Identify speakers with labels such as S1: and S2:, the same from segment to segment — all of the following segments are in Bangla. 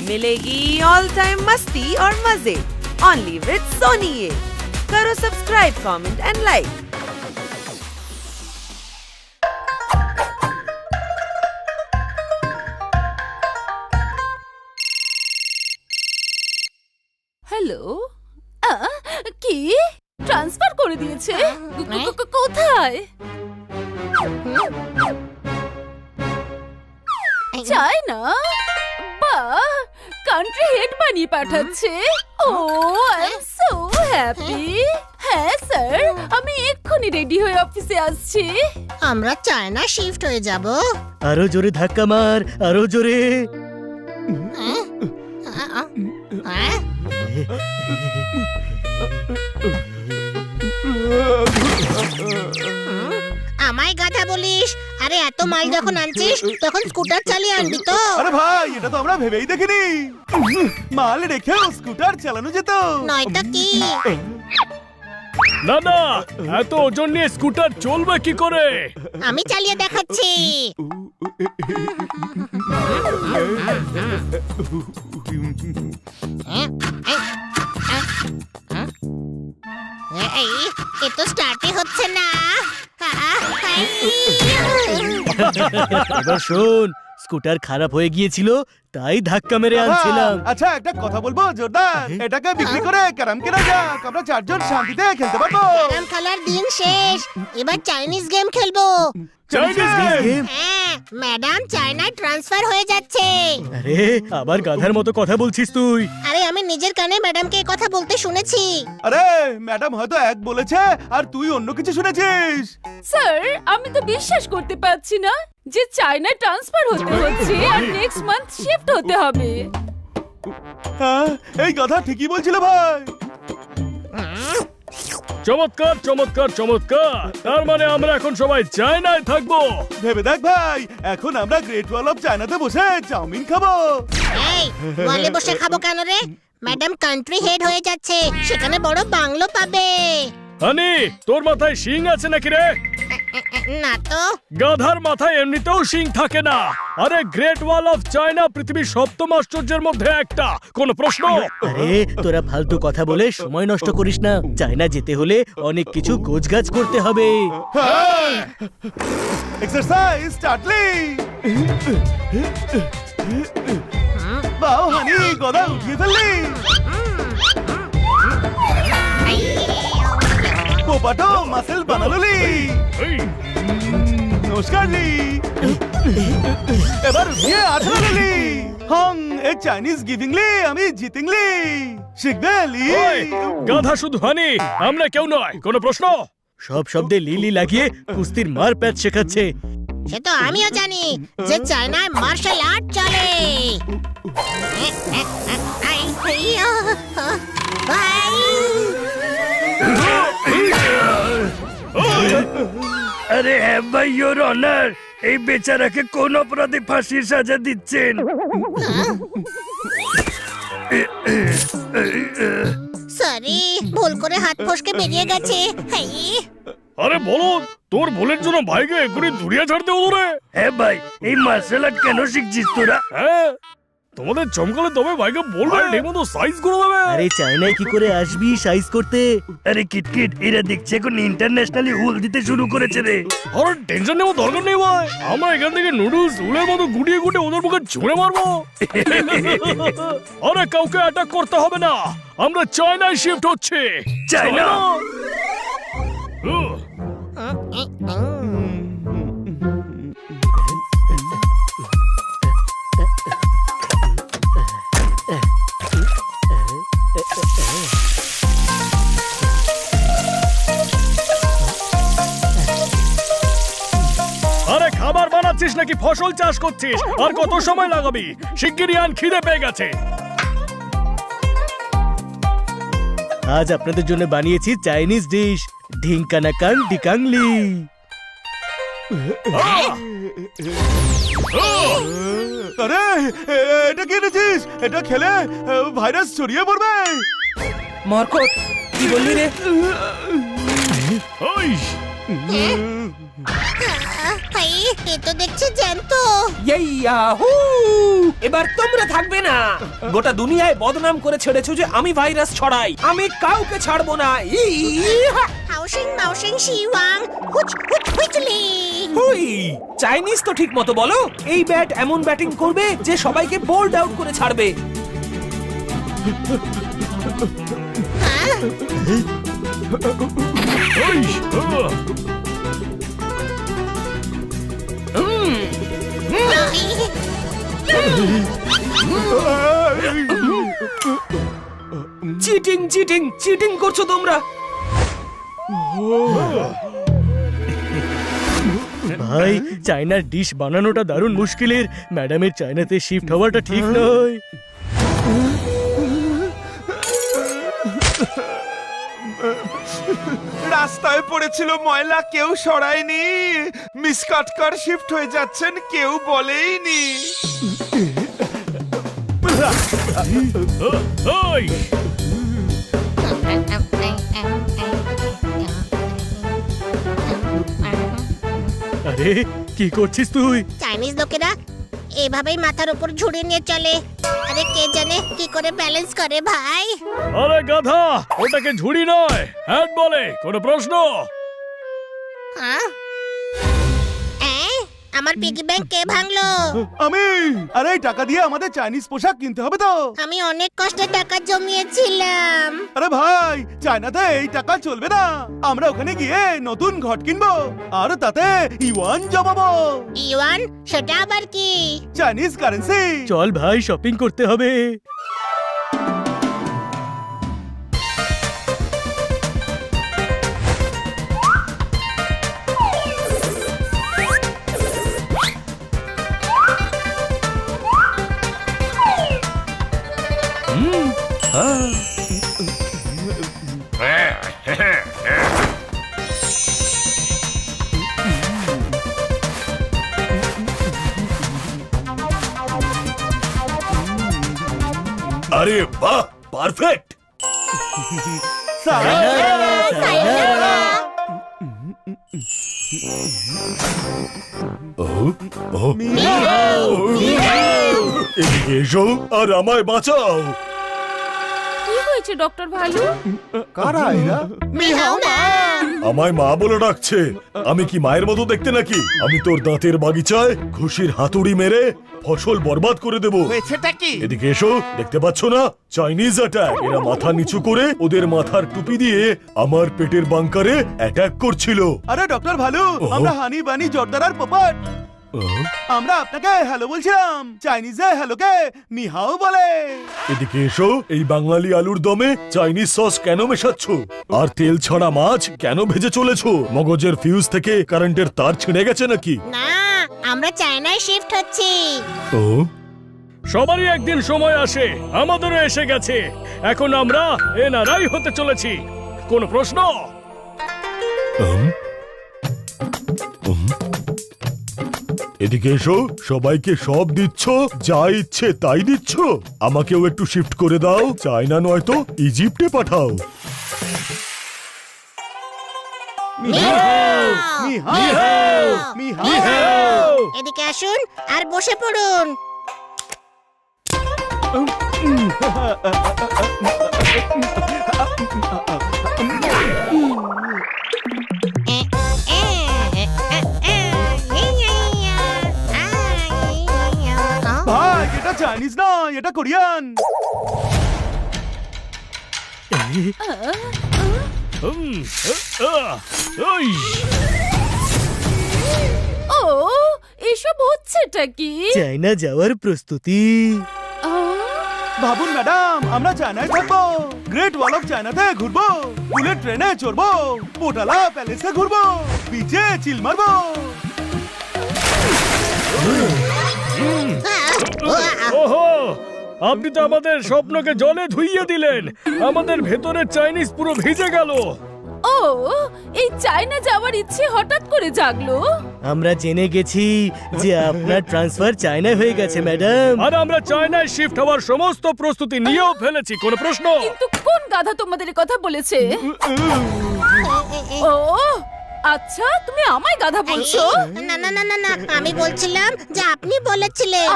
S1: मिलेगी ऑल टाइम मस्ती और मजे ओनली विद सोनी ये। करो subscribe, comment and like.
S2: Hello, কি ট্রান্সফার করে দিয়েছে? কোথায়? চায় না? বাহ, কান্ট্রি হেড বানিয়ে পাঠাচ্ছে। ও আই এম সো হ্যাপি। হ্যাঁ স্যার, আমি এক্ষুনি রেডি হয়ে অফিসে আসছি।
S3: আমরা চায়না শিফট হয়ে যাব।
S4: আরো জোরে ধাক্কা মার, আরো জোরে।
S3: আমায় গাধা বলিস? আরে এত মাল যখন আনছিস তখন স্কুটার চালিয়ে আনবি তো।
S5: আরে ভাই, এটা তো আমরা ভেবেই দেখিনি। মাল রেখেও স্কুটার চালানো যেত।
S3: নয়তো কি?
S6: না না, এত ওজন নিয়ে স্কুটার চলবে কি করে?
S3: আমি চালিয়ে দেখাচ্ছি। এ তো স্টার্টই হচ্ছে না।
S4: এবার শোন, স্কুটার খারাপ হয়ে গিয়েছিল তাই ধাক্কা মেরে আনছিলাম।
S5: আচ্ছা, একটা কথা বলবো জোরদার, এটাকে বিক্রি করে ক্যারাম কেনা যাক। আমরা চারজন শান্তিতে খেলতে পারবো।
S3: ক্যারাম খেলার দিন শেষ, এবার চাইনিজ গেম খেলবো। হ্যাঁ, ম্যাডাম চায়নায় ট্রান্সফার হয়ে যাচ্ছে।
S4: আরে আবার গাধার মতো কথা বলছিস তুই।
S3: আরে আমি নিজের কানে ম্যাডামকে কথা বলতে শুনেছি।
S5: আরে ম্যাডাম হয়তো এক বলেছে আর তুই অন্য কিছু শুনেছিস।
S2: স্যার, আমি তো বিশ্বাস করতে পারছি না যে চায়নায় ট্রান্সফার হতে হচ্ছে আর নেক্সট মান্থ শিফট হতে হবে।
S5: হ্যাঁ, এই কথা ঠিকই বলছিল ভাই।
S6: চমৎকার চমৎকার চমৎকার, তার মানে আমরা এখন সবাই চায়নায় থাকবো।
S5: ভেবে দেখ ভাই, এখন আমরা গ্রেট ওয়াল অফ চায়নাতে বসে চাউমিন খাবো।
S3: এই ওয়ালে বসে খাবো কেন রে? ম্যাডাম কান্ট্রি হেড হয়ে যাচ্ছে, সেখানে বড় বাংলো পাবে।
S6: হানি, তোর মাথায় শিং আছে নাকি রে?
S3: না তো।
S6: গাধার মাথায় এমনিতেও শিং থাকে না। আরে গ্রেট ওয়াল অফ চায়না পৃথিবীর 7ম আশ্চর্যের মধ্যে একটা, কোন প্রশ্ন?
S4: আরে তোরা ফালতু কথা বলে সময় নষ্ট করিস না। চায়না যেতে হলে অনেক কিছু গোছগাছ করতে হবে।
S5: এক্সারসাইজ স্টার্টলি। বাও হানি, গদা উঠিয়ে ফেললি। পোপাটো মাসেল বানালি। নমস্কার লি। এবার উঠিয়ে আছড়া লি। হং এ চাইনিজ গিভিংলি, আমি জিতিংলি। শিখবে লি।
S6: গাধা শুধু হানি, আমরা কেউ নয়, কোন প্রশ্ন?
S4: সব শব্দে লিলি লাগিয়ে কুস্তির মার প্যাচ শেখাচ্ছে।
S3: সে তো আমিও জানি যে চায়নায় মার্শাল আর্ট চলে। ভাই
S6: আরে হ্যাঁ ভাই, ইওর অনার, এই বেচারাকে কোন অপরাধে ফাঁসির সাজা দিচ্ছেন?
S3: সরি, ভুল করে হাত ফসকে বেরিয়ে গেছে।
S6: আরে বলো, তোর ভুলের জন্য ভাইকে এক্ষুনি ধুরিয়া ছাড়তে হলো রে। হ্যাঁ ভাই, এই মার্শাল আর্ট কেন শিখছিস তোরা? হ্যাঁ, তোমাদের চমকালে তবে ভাইকে বলবে ঠিক মতো সাইজ করে দেবে।
S4: আরে চায়নায় কি করে আসবি সাইজ করতে?
S6: আরে কিটকিট, এরা দেখছে এখন ইন্টারন্যাশনালি হুল দিতে শুরু করেছে রে। আরে টেনশন নেওয়ার দরকার নেই ভাই, আমরা এখান থেকে নুডলস হুলের মতো গুটিয়ে গুটিয়ে ওদের মুখে ছুঁড়ে মারবো। আরে কাউকে অ্যাটাক করতে হবে না, আমরা চায়নায় শিফট হচ্ছে। চায়না? আরে খাবার বানাচ্ছিস নাকি ফসল চাষ করছিস? আর কত সময় লাগাবি? শিগগিরই আন, খিদে পেয়ে গেছে।
S4: আজ আপনাদের জন্য বানিয়েছি চাইনিজ ডিশ ঢিঙ্কানাকাং ডিকাংলি।
S5: আরে এটা কি এনেছিস? এটা খেলে ভাইরাস ছড়িয়ে পড়বে।
S7: মরকট, কি বললি রে?
S6: ওই
S3: হাই, এ তো দেখছি জ্যান্ত।
S7: ইয়াহু! এবার তোমরা থাকবে না। গোটা দুনিয়ায় বদনাম করে ছেড়েছো যে আমি ভাইরাস ছড়াই। আমি কাউকে ছাড়বো না। ইহা!
S3: হাউসিং মাউসিং শিওয়াং হুচ হুচ হুচলি।
S7: হুই! চাইনিজ তো ঠিক মতো বলো। এই ব্যাট এমন ব্যাটিং করবে যে সবাইকে বোল্ড আউট করে ছাড়বে। চিটিং চিটিং চিটিং করছো তোমরা।
S4: ভাই চায়নার ডিশ বানানোটা দারুণ মুশকিলের। ম্যাডামের চায়নাতে শিফট হওয়াটা ঠিক নয়।
S5: রাস্তায় পড়েছিল ময়লা, কেউ সরায়নি। মিস কাটকার শিফট হয়ে যাচ্ছেন, কেউ বলেইনি।
S6: ওই
S4: আরে কি করছিস তুই?
S3: চাইনিজ লোকেরা এভাবেই মাথার উপর ঝুড়ি নিয়ে চলে। আরে কে জানে কি করে ব্যালেন্স করে ভাই।
S6: আরে গাধা, ওটাকে ঝুড়ি নয় হ্যাট বলে। কোনো প্রশ্ন?
S3: হ্যাঁ? আমার পিগি ব্যাংক কে ভাঙলো?
S5: আমি। আরে এই টাকা দিয়ে আমাদের চাইনিজ পোশাক কিনতে হবে তো।
S3: আমি অনেক কষ্টে টাকা জমিয়েছিলাম।
S5: আরে ভাই, চায়নাতে এই টাকা চলবে না। আমরা ওখানে গিয়ে নতুন ঘট কিনবো আর তাতে ইউয়ান জমাবো।
S3: ইউয়ান? সেটা আবার কি?
S5: Chinese currency.
S4: চল ভাই, শপিং করতে হবে।
S6: আরে বাহ, পারফেক্ট। এদিকে এসো আর আমায় বাঁচাও।
S2: কি হয়েছে ডক্টর ভালু?
S5: কারা এরা? মিহাও মা।
S6: আমায় মা বলে ডাকছে। আমি কি মায়ের মতো দেখতে নাকি? আমি তোর দাঁতের বাগিচায় খুশির হাতুড়ি মেরে ফসল বরবাদ করে দেব।
S5: হয়েছেটা কি?
S6: এদিকে এসো, দেখতে পাচ্ছ না? Chinese attack. এরা মাথা নিচু করে ওদের মাথার টুপি দিয়ে আমার পেটের বাংকারে অ্যাটাক করছিল।
S5: আরে ডক্টর ভালু, আমরা হানি বানি জর্দারার পোপট। আমরা আপনাকে হ্যালো বলছিলাম। চাইনিজে হ্যালোকে নিহাও বলে।
S6: এদিকে এসো, এই বাঙালি আলুর দমে চাইনিজ সস কেন মেশাচ্ছ? আর তেল ছাড়া মাছ কেন ভেজে চলেছো? মগজের ফিউজ থেকে কারেন্টের তার ছিঁড়ে গেছে নাকি?
S3: না, আমরা চায়নায় শিফট হচ্ছি।
S6: ও, সবারই একদিন সময় আসে, আমাদেরও এসে গেছে। এখন আমরা এনআরআই হতে চলেছি। কোন প্রশ্ন? এদিকে এসো, সবাইকে সব দিচ্ছ, যা ইচ্ছে তাই দিচ্ছ। আমাকেও একটু শিফট করে দাও। চায়না নয়তো ইজিপ্টে পাঠাও।
S3: এদিকে আসুন আর বসে পড়ুন।
S5: ভাই, এটা চাইনিজ না, এটা কোরিয়ান।
S2: ও, এসব হচ্ছেটা কি?
S4: চায়না যাওয়ার প্রস্তুতি।
S5: ভাবুন ম্যাডাম, আমরা চায়নায় থাকবো, গ্রেট ওয়াল অফ চায়নাতে ঘুরবো, বুলেট ট্রেনে চড়বো, পোটালা প্যালেসে ঘুরবো, বিচে চিল মারবো।
S6: ওহো, আপনি তো আমাদের স্বপ্নকে জলে ধুইয়ে দিলেন। আমাদের ভেতরের চাইনিজ পুরো ভিজে গেল।
S2: ও, এই চায়না যাওয়ার ইচ্ছে হঠাৎ করে জাগলো।
S4: আমরা জেনে গেছি যে আপনার ট্রান্সফার চায়নায় হয়ে গেছে ম্যাডাম।
S6: আর আমরা চায়নায় শিফট হওয়ার সমস্ত প্রস্তুতি নিয়েও ফেলেছি। কোন প্রশ্ন?
S2: কিন্তু কোন গাধা তোমাদের কথা বলেছে? ও, আচ্ছা তুমি আমায় গাধা বলছো?
S3: না না না না না, আমি বলছিলাম যে আপনি বলেছিলেন।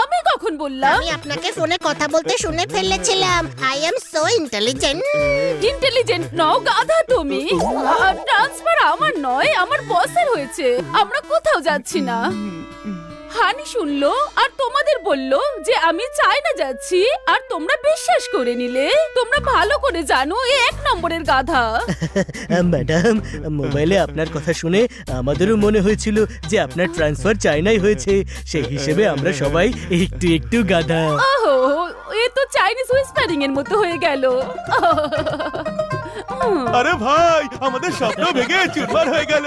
S2: আমি কখন বললাম?
S3: আমি আপনাকে ফোনে কথা বলতে শুনে ফেলেছিলাম। I'm so intelligent.
S2: Intelligent নও, গাধা তুমি। ট্রান্সফার আমার নয়, আমার বসের হয়েছে। আমরা কোথাও যাচ্ছি না। হানি শুনলো আর তোমাদের বললো যে আমি চায়না যাচ্ছি, আর তোমরা বিশ্বাস করে নিলে। তোমরা ভালো করে জানো এ 1 নম্বরের গাধা।
S4: ম্যাডাম, মোবাইলে আপনার কথা শুনে আমাদেরও মনে হয়েছিল যে আপনার ট্রান্সফার চায়নায় হয়েছে। সেই হিসেবে আমরা সবাই একটু একটু গাধা।
S2: ওহো, এ তো চাইনিজ হুইসপারিং এর মতো হয়ে গেল।
S5: আরে ভাই, আমাদের স্বপ্ন ভেঙে চুরমার হয়ে গেল।